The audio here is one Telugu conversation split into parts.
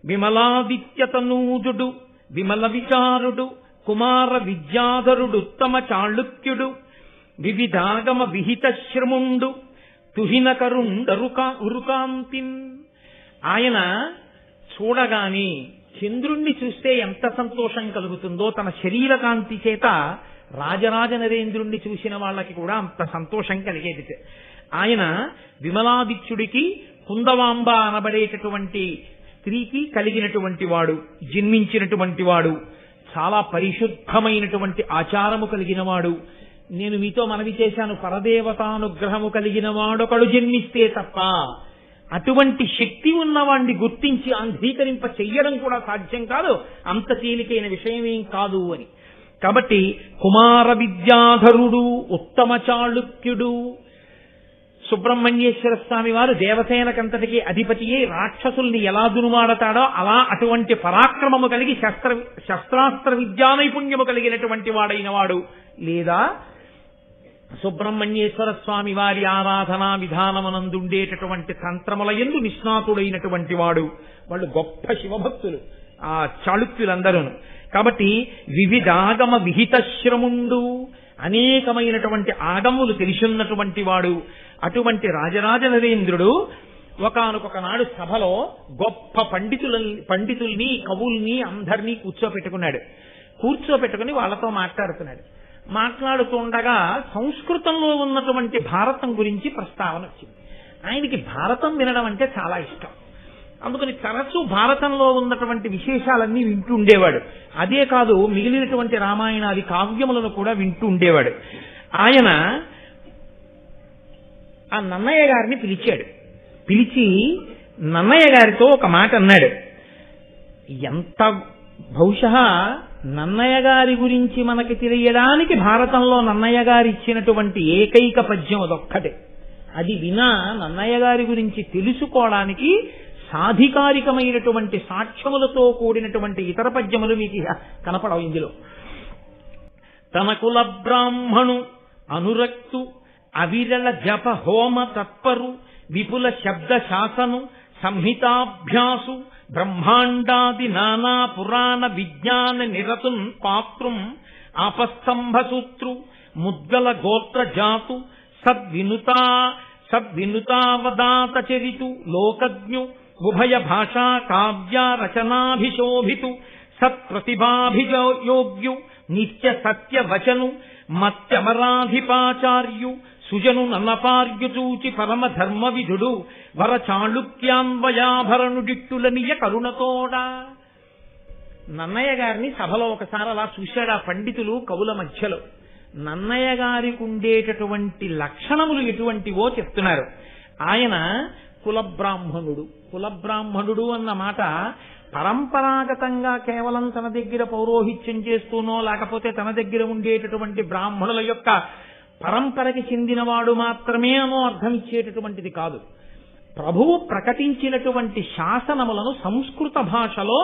విమలాదిత్యతనూజుడు విమల విచారుడు కుమార విద్యాధరుడుత్తమ చాళుక్యుడు వివిధాగమ విహిత శ్రముండు తుహినకరుండరుకాంతిన్. ఆయన చూడగానే చంద్రుణ్ణి చూస్తే ఎంత సంతోషం కలుగుతుందో తన శరీర కాంతి చేత రాజరాజ నరేంద్రుణ్ణి చూసిన వాళ్ళకి కూడా అంత సంతోషం కలిగేది. ఆయన విమలాదిత్యుడికి కుందవాంబ అనబడేటటువంటి స్త్రీకి కలిగినటువంటి వాడు, జన్మించినటువంటి వాడు, చాలా పరిశుద్ధమైనటువంటి ఆచారము కలిగిన వాడు. నేను మీతో మనవి చేశాను, పరదేవతానుగ్రహము కలిగిన వాడొకడు జన్మిస్తే తప్ప అటువంటి శక్తి ఉన్నవాణ్ణి గుర్తించి అంగీకరింప చెయ్యడం కూడా సాధ్యం కాదు, అంత తేలికైన విషయమేం కాదు అని. కాబట్టి కుమార విద్యాధరుడు, ఉత్తమ చాళుక్యుడు. సుబ్రహ్మణ్యేశ్వర స్వామి వారు దేవసేనకంతటికి అధిపతియే రాక్షసుల్ని ఎలా దునుమాడతాడో అలా అటువంటి పరాక్రమము కలిగి శస్త్రాస్త్ర విద్యా నైపుణ్యము కలిగినటువంటి వాడైన వాడు, లేదా సుబ్రహ్మణ్యేశ్వర స్వామి వారి ఆరాధనా విధానమునందుండేటటువంటి తంత్రముల యందు నిష్ణాతుడైనటువంటి వాడు. వాళ్ళు గొప్ప శివభక్తులు ఆ చాళుక్యులందరూ. కాబట్టి వివిధాగమ విహిత శ్రముండు, అనేకమైనటువంటి ఆగములు తెలిసిన్నటువంటి వాడు. అటువంటి రాజరాజ నరేంద్రుడు ఒకానొక నాడు సభలో గొప్ప పండితుల్ని కవుల్ని అందరినీ కూర్చోపెట్టుకుని వాళ్ళతో మాట్లాడుతుండగా సంస్కృతంలో ఉన్నటువంటి భారతం గురించి ప్రస్తావన వచ్చింది. ఆయనకి భారతం వినడం అంటే చాలా ఇష్టం. అందుకని తరచూ భారతంలో ఉన్నటువంటి విశేషాలన్నీ వింటూ ఉండేవాడు. అదే కాదు, మిగిలినటువంటి రామాయణాది కావ్యములను కూడా వింటూ ఉండేవాడు. ఆయన ఆ నన్నయ్య గారిని పిలిచి నన్నయ్య గారితో ఒక మాట అన్నాడు. ఎంత బహుశా నన్నయ్య గారి గురించి మనకి తెలియడానికి భారతంలో నన్నయ్య గారు ఇచ్చినటువంటి ఏకైక పద్యం అదొక్కటే. అది వినా నన్నయ్య గారి గురించి తెలుసుకోవడానికి సాధికారికమైనటువంటి సాక్ష్యములతో కూడినటువంటి ఇతర పద్యములు మీకు కనపడవు ఇందులో. తన కుల బ్రాహ్మణు అనురక్తు అవిరళ జప హోమ తత్పరు విపుల శబ్ద శాసను సంహితాభ్యాసు బ్రహ్మాండాది నానా పురాణ విజ్ఞాన నిరతున్ పాత్రం ఆపస్తంభసూత్రు ముద్గల గోత్ర జాతు సద్వినుతావదాత చరితు లోకజ్ఞు ఉభయ భాషా కావ్య రచనాభిశోభితు సత్ప్రతిభాభియోగ్యు నిత్య సత్య వచను మత్యమరాధిపాచార్యు సుజను నన్నపార్యుచూచి పరమ ధర్మ విధుడు వర చాళుక్యాన్వయాభరణుడిట్టులనియ కరుణతోడా. నన్నయ్య గారిని సభలో ఒకసారి అలా చూశాడు ఆ పండితులు కవుల మధ్యలో. నన్నయ్య గారికి ఉండేటటువంటి లక్షణములు ఎటువంటివో చెప్తున్నారు. ఆయన కులబ్రాహ్మణుడు అన్న మాట పరంపరాగతంగా కేవలం తన దగ్గర పౌరోహిత్యం చేస్తూనో లేకపోతే తన దగ్గర ఉండేటటువంటి బ్రాహ్మణుల యొక్క పరంపరకి చెందినవాడు మాత్రమే అనో అర్థం ఇచ్చేటటువంటిది కాదు. ప్రభువు ప్రకటించినటువంటి శాసనములను సంస్కృత భాషలో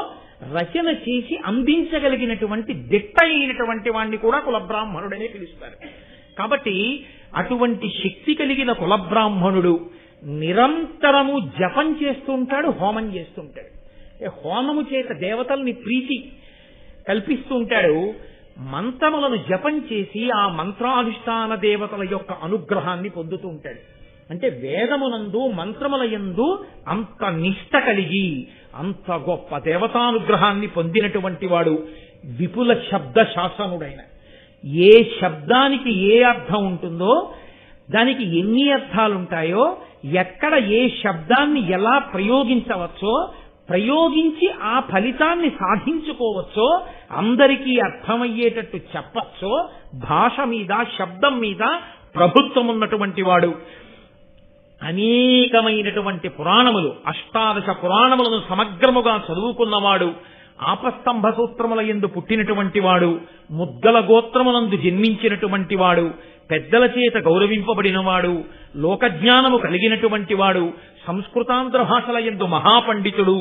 రచన చేసి అందించగలిగినటువంటి దిట్ట అయినటువంటి వాణ్ణి కూడా కులబ్రాహ్మణుడనే పిలుస్తారు. కాబట్టి అటువంటి శక్తి కలిగిన కులబ్రాహ్మణుడు నిరంతరము జపం చేస్తుంటాడు, హోమం చేస్తుంటాడు. హోమము చేత దేవతల్ని ప్రీతి కల్పిస్తుంటాడు. మంత్రములను జపం చేసి ఆ మంత్రాధిష్టాన దేవతల యొక్క అనుగ్రహాన్ని పొందుతూ ఉంటాడు. అంటే వేదమునందు మంత్రముల యందు అంత నిష్ట కలిగి అంత గొప్ప దేవతానుగ్రహాన్ని పొందినటువంటి వాడు విపుల శబ్ద శాసనుడైన. ఏ శబ్దానికి ఏ అర్థం ఉంటుందో, దానికి ఎన్ని అర్థాలుంటాయో, ఎక్కడ ఏ శబ్దాన్ని ఎలా ప్రయోగించవచ్చో, ప్రయోగించి ఆ ఫలితాన్ని సాధించుకోవచ్చో, అందరికీ అర్థమయ్యేటట్టు చెప్పచ్చో, భాష మీద శబ్దం మీద ప్రభుత్వం ఉన్నటువంటి వాడు. అనేకమైనటువంటి పురాణములు, 18 పురాణములను సమగ్రముగా చదువుకున్నవాడు, ఆపస్తంభ సూత్రముల యందు పుట్టినటువంటి వాడు, ముద్దల గోత్రమునందు జన్మించినటువంటి వాడు, పెద్దల చేత గౌరవింపబడినవాడు, లోకజ్ఞానము కలిగినటువంటి వాడు, సంస్కృతాంధ్ర భాషల యందు మహాపండితుడు,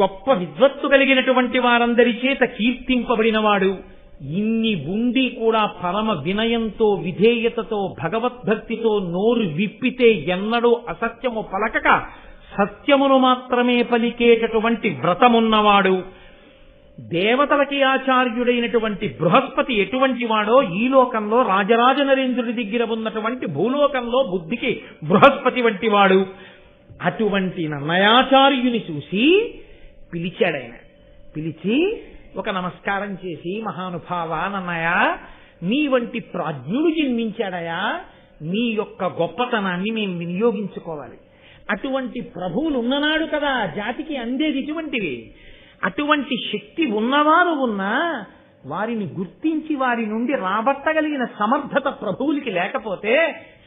గొప్ప విద్వత్తు కలిగినటువంటి వారందరి చేత కీర్తింపబడినవాడు. ఇన్ని ఉండి కూడా పరమ వినయంతో విధేయతతో భగవద్భక్తితో నోరు విప్పితే ఎన్నడూ అసత్యము పలకక సత్యమును మాత్రమే పలికేటటువంటి వ్రతమున్నవాడు, దేవతలకి ఆచార్యుడైనటువంటి బృహస్పతి ఎటువంటి వాడో ఈ లోకంలో రాజరాజ నరేంద్రుడి దగ్గర ఉన్నటువంటి భూలోకంలో బుద్ధికి బృహస్పతి వంటి వాడు. అటువంటి నన్నయాచార్యుని చూసి పిలిచాడాయన. పిలిచి ఒక నమస్కారం చేసి, మహానుభావ నన్నయ, నీ వంటి ప్రాజ్ఞుడు జన్మించాడయా, నీ యొక్క గొప్పతనాన్ని మేము వినియోగించుకోవాలి. అటువంటి ప్రభువులు ఉన్ననాడు కదా జాతికి అందేది ఇటువంటివి. అటువంటి శక్తి ఉన్నవారు ఉన్నా వారిని గుర్తించి వారి నుండి రాబట్టగలిగిన సమర్థత ప్రభువులకి లేకపోతే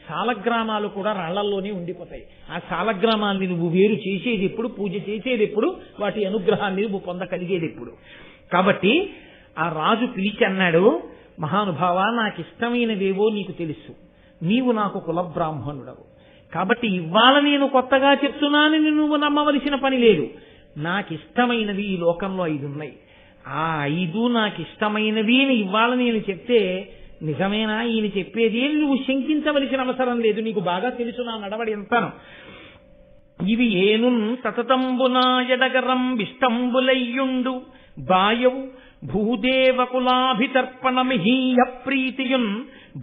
సాలగ్రామాలు కూడా రాళ్లల్లోనే ఉండిపోతాయి. ఆ సాలగ్రామాల్ని నువ్వు వేరు చేసేది ఎప్పుడు, పూజ చేసేది ఎప్పుడు, వాటి అనుగ్రహాన్ని నువ్వు పొందగలిగేది ఎప్పుడు? కాబట్టి ఆ రాజు పిలిచి అన్నాడు, మహానుభావ, నాకు ఇష్టమైనవేవో నీకు తెలుసు, నీవు నాకు కుల బ్రాహ్మణుడవు, కాబట్టి ఇవాళ నేను కొత్తగా చెప్తున్నానని నువ్వు నమ్మవలసిన పని లేదు. నాకు ఇష్టమైనవి ఈ లోకంలో 5 ఉన్నాయి. ఆ 5 నాకు ఇష్టమైనవి అని ఇవాళ నేను చెప్తే నిజమేనా ఈయన చెప్పేది అని నువ్వు శంకించవలసిన అవసరం లేదు. నీకు బాగా తెలుసు నా నడవడి ఎంతను. ఇవి ఏను సతతంబునా ఎడగరం విష్టంబులయ్యుండు బాయవు భూదేవకులాభితర్పణమిహీయ ప్రీతియున్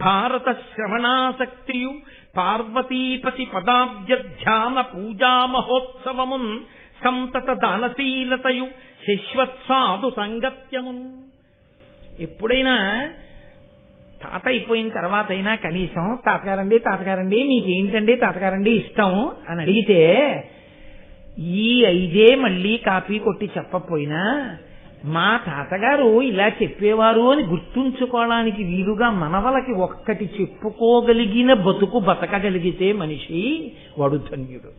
భారత శ్రవణాసక్తియు పార్వతీపతి పదాబ్జ ధ్యాన పూజా మహోత్సవమున్ సంతత దానశీలతయు శశ్వత్సాధు సంగత్యమున్. ఎప్పుడైనా తాత అయిపోయిన తర్వాత అయినా కనీసం తాతగారండి మీకేంటండి తాతగారండి ఇష్టం అని అడిగితే ఈ 5 మళ్ళీ కాపీ కొట్టి చెప్పపోయినా మా తాతగారు ఇలా చెప్పేవారు అని గుర్తుంచుకోవడానికి వీలుగా మనవలకి ఒక్కటి చెప్పుకోగలిగిన బతుకు బతకగలిగితే మనిషి వాడు ధన్యుడు.